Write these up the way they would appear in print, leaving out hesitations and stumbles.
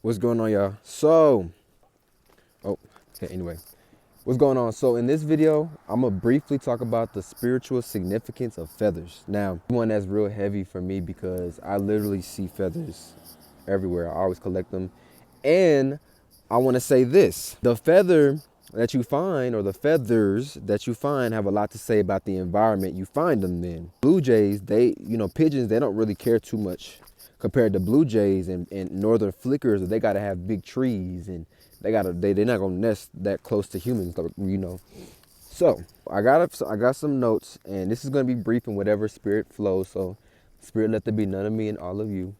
What's going on, y'all? So, okay, anyway. What's going on? So in this video, I'm gonna briefly talk about the spiritual significance of feathers. Now, one that's real heavy for me because I literally see feathers everywhere. I always collect them. And I wanna say this, the feather that you find, or the feathers that you find, have a lot to say about the environment you find them in. Blue jays, pigeons, they don't really care too much compared to blue jays and northern flickers. They gotta have big trees, and they're not gonna nest that close to humans, So I got some notes, and this is gonna be brief in whatever spirit flows. So spirit, let there be none of me and all of you.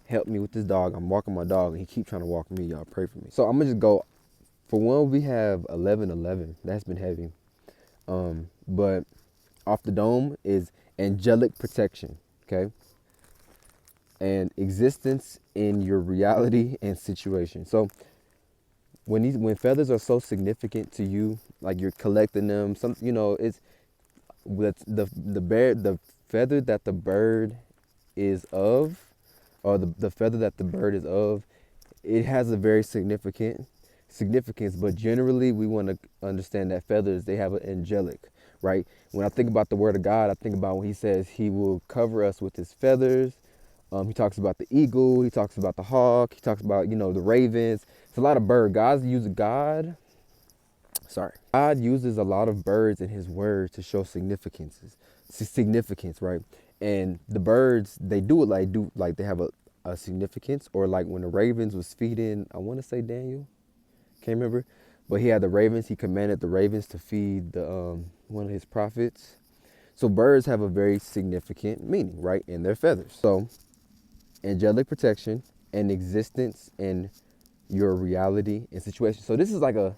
Help me with this dog. I'm walking my dog, and he keep trying to walk me. Y'all pray for me. So I'm gonna just go. For one, we have 11:11. That's been heavy. But off the dome is angelic protection. Okay. And existence in your reality and situation. So when feathers are so significant to you, like you're collecting them, it's the feather that the bird is of, or the feather that the bird is of, it has a very significance. But generally, we want to understand that feathers, they have an angelic, right? When I think about the word of God, I think about when he says he will cover us with his feathers. He talks about the eagle. He talks about the hawk. He talks about, the ravens. It's a lot of birds. God uses a lot of birds in his word to show significance, right? And the birds, they do like they have a significance. Or like when the ravens was feeding, I want to say Daniel, can't remember, but he had the ravens. He commanded the ravens to feed the one of his prophets. So birds have a very significant meaning, right, in their feathers. So angelic protection and existence in your reality and situation. So this is like a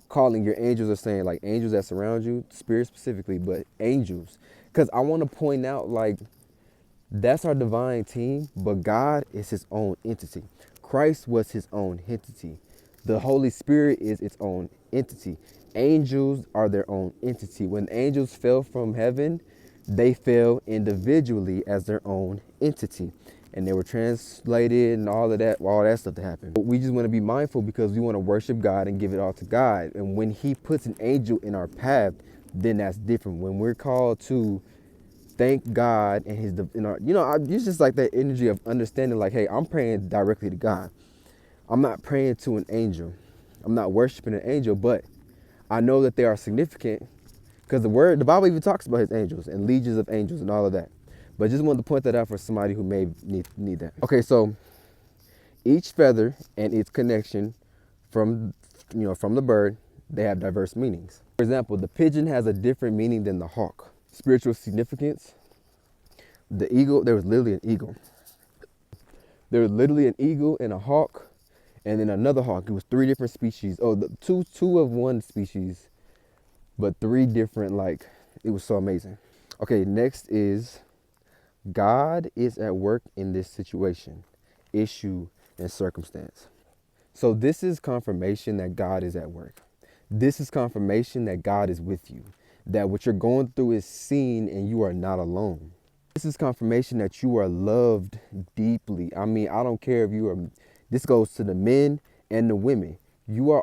calling. Your angels are saying, like, angels that surround you, spirit specifically, but angels. Because I want to point out, like, that's our divine team, but God is his own entity. Christ was his own entity. The Holy Spirit is its own entity. Angels are their own entity. When angels fell from heaven, they fell individually as their own entity. And they were translated and all that stuff that happened. But we just want to be mindful because we want to worship God and give it all to God. And when he puts an angel in our path, then that's different. When we're called to thank God and it's just like that energy of understanding, like, hey, I'm praying directly to God. I'm not praying to an angel. I'm not worshiping an angel, but I know that they are significant because the Bible even talks about his angels and legions of angels and all of that. But just wanted to point that out for somebody who may need that. Okay, so each feather and its connection from the bird, they have diverse meanings. For example, the pigeon has a different meaning than the hawk. Spiritual significance. The eagle, there was literally an eagle. There was literally an eagle and a hawk, and then another hawk. It was three different species. Oh, two of one species, but three different, like, it was so amazing. Okay, next is God is at work in this situation, issue, and circumstance. So this is confirmation that God is at work. This is confirmation that God is with you, that what you're going through is seen and you are not alone. This is confirmation that you are loved deeply. I mean, I don't care if this goes to the men and the women. We are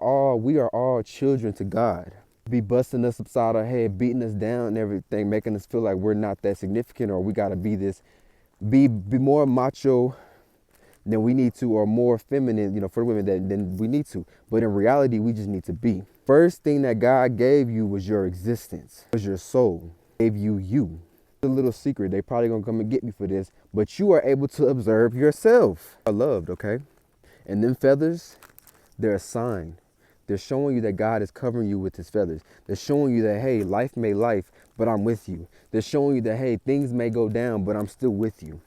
all children to God. Be busting us upside our head, beating us down and everything, making us feel like we're not that significant, or we got to be more macho than we need to, or more feminine, for the women than we need to. But in reality, we just need to be. First thing that God gave you was your existence, was your soul. Gave you. A little secret, they probably gonna come and get me for this, but you are able to observe yourself. You are loved, okay? And them feathers, they're a sign. They're showing you that God is covering you with his feathers. They're showing you that, hey, life may life, but I'm with you. They're showing you that, hey, things may go down, but I'm still with you.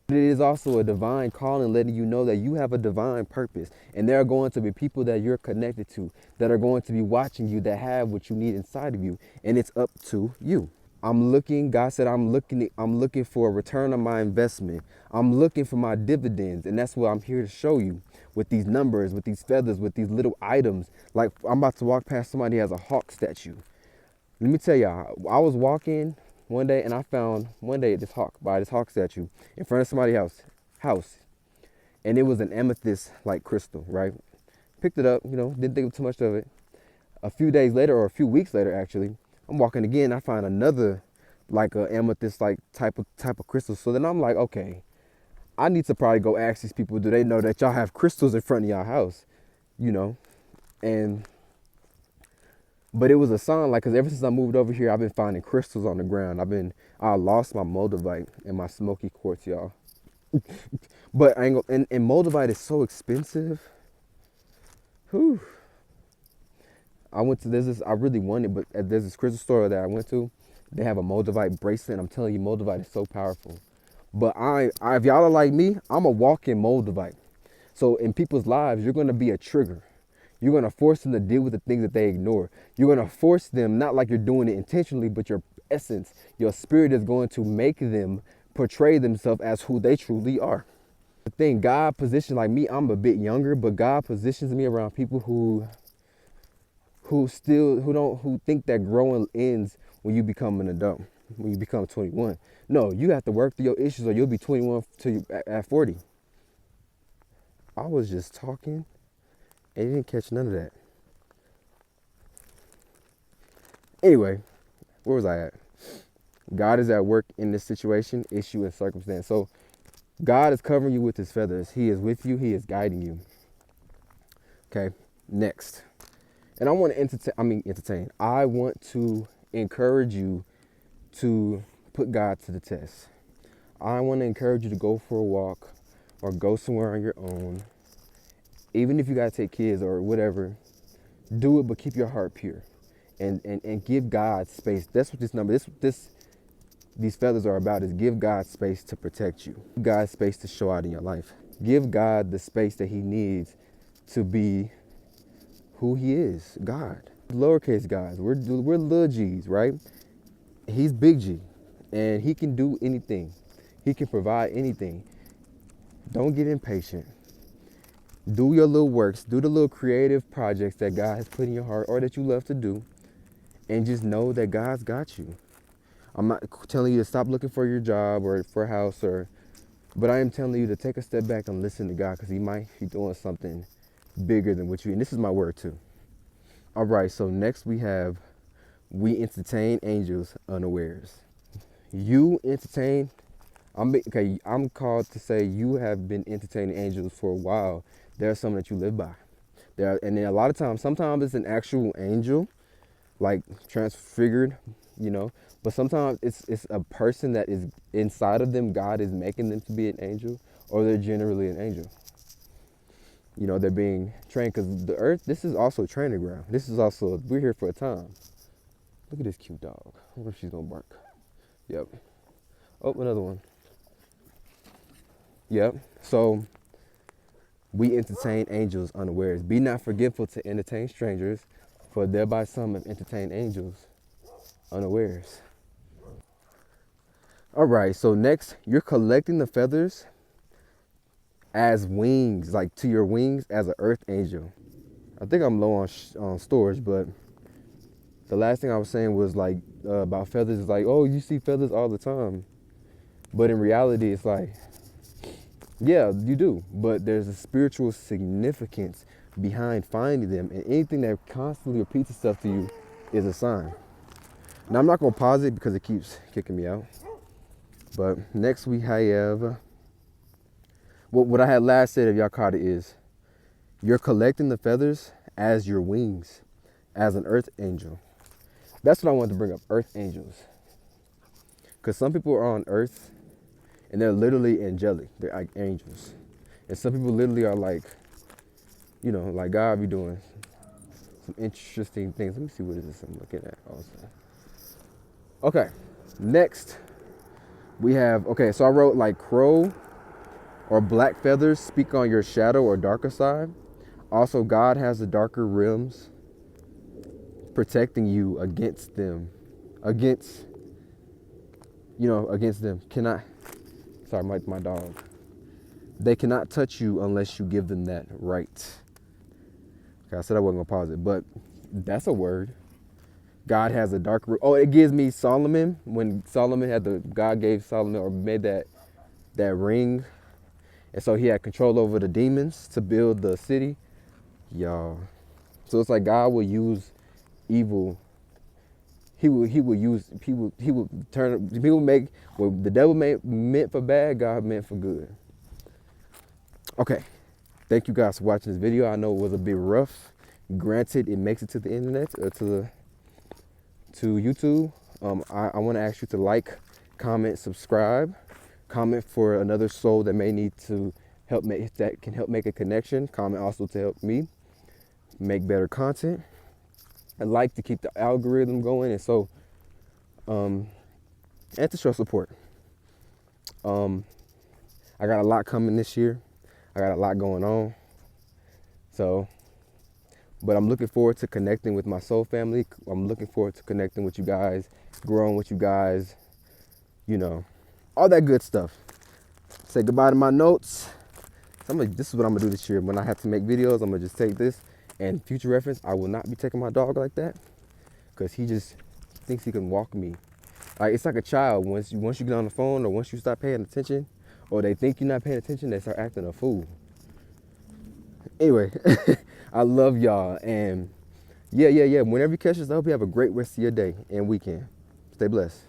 It is also a divine calling, letting you know that you have a divine purpose. And there are going to be people that you're connected to that are going to be watching you, that have what you need inside of you. And it's up to you. God said, I'm looking for a return on my investment. I'm looking for my dividends. And that's what I'm here to show you with these numbers, with these feathers, with these little items. Like, I'm about to walk past somebody who has a hawk statue. Let me tell y'all, I was walking one day and I found this hawk statue in front of somebody's house. and it was an amethyst like crystal, right? Picked it up, didn't think too much of it. A few days later, or a few weeks later actually, I'm walking again, I find another like a amethyst like type of crystal. So then I'm like, okay, I need to probably go ask these people, do they know that y'all have crystals in front of y'all house? And but it was a sign, like, because ever since I moved over here, I've been finding crystals on the ground. I lost my moldavite and my smoky quartz, y'all. But I ain't gonna, and moldavite is so expensive. Whew. I really want it, but there's this crystal store that I went to. They have a moldavite bracelet, and I'm telling you, moldavite is so powerful. But if y'all are like me, I'm a walking moldavite. So in people's lives, you're gonna be a trigger. You're gonna force them to deal with the things that they ignore. You're gonna force them, not like you're doing it intentionally, but your essence, your spirit is going to make them portray themselves as who they truly are. The thing, God positions, like me, I'm a bit younger, but God positions me around people who think that growing ends when you become an adult, when you become 21. No, you have to work through your issues, or you'll be 21 at 40. I was just talking and you didn't catch none of that. Anyway, where was I at? God is at work in this situation, issue, and circumstance. So God is covering you with his feathers. He is with you. He is guiding you. Okay, next. And I want to entertain. I want to encourage you to put God to the test. I want to encourage you to go for a walk or go somewhere on your own. Even if you got to take kids or whatever, do it, but keep your heart pure. And give God space. That's what these feathers are about, is give God space to protect you. Give God space to show out in your life. Give God the space that he needs to be who he is, God. Lowercase guys, we're little G's, right? He's big G, and he can do anything. He can provide anything. Don't get impatient. Do your little works. Do the little creative projects that God has put in your heart or that you love to do, and just know that God's got you. I'm not telling you to stop looking for your job or for a house, but I am telling you to take a step back and listen to God, because he might be doing something bigger than what you, and this is my word too. All right, so next we entertain angels unawares. You entertain, I'm called to say you have been entertaining angels for a while. There are some that you live by. And then a lot of times, sometimes it's an actual angel, like transfigured, but sometimes it's a person that is inside of them. God is making them to be an angel, or they're generally an angel. They're being trained, because the earth, this is also training ground. We're here for a time. Look at this cute dog. I wonder if she's gonna bark. Yep. Oh, another one. Yep. So we entertain angels unawares. Be not forgetful to entertain strangers, for thereby some have entertained angels unawares. All right, so next, you're collecting the feathers as wings, like to your wings as an earth angel. I think I'm low on storage, but the last thing I was saying was like about feathers. Is like, oh, you see feathers all the time, but in reality, it's like, yeah, you do, but there's a spiritual significance behind finding them, and anything that constantly repeats itself to you is a sign. Now, I'm not gonna pause it because it keeps kicking me out. But next we have, what I had last said, if y'all caught it, is you're collecting the feathers as your wings, as an earth angel. That's what I wanted to bring up, earth angels. Because some people are on earth and they're literally angelic. They're like angels. And some people literally are like, like God be doing some interesting things. Let me see what is this I'm looking at also. Okay, next we have, so I wrote like crow or black feathers speak on your shadow or darker side. Also, God has the darker rims protecting you against them. Against them. Sorry, my dog. They cannot touch you unless you give them that right. Okay, I said I wasn't gonna pause it, but that's a word. God has a dark rim. Oh, it gives me Solomon, when God gave Solomon, or made that ring. And so he had control over the demons to build the city. Y'all. So it's like God will use evil. He will turn, he will make what the devil meant for bad, God meant for good. Okay. Thank you guys for watching this video. I know it was a bit rough. Granted, it makes it to the internet, to YouTube. I want to ask you to like, comment, subscribe, comment for another soul that may need to help make, that can help make a connection. Comment also to help me make better content. I like to keep the algorithm going, and so and to show support. I got a lot coming this year. I got a lot going on. So, but I'm looking forward to connecting with my soul family. I'm looking forward to connecting with you guys, growing with you guys, you know, all that good stuff. Say goodbye to my notes. So this is what I'm gonna do this year. When I have to make videos, I'm gonna just take this, and future reference, I will not be taking my dog like that, because he just thinks he can walk me. Like, it's like a child. Once you get on the phone, or once you start paying attention, or they think you're not paying attention, they start acting a fool. Anyway, I love y'all, and yeah. Whenever you catch us, I hope you have a great rest of your day and weekend. Stay blessed.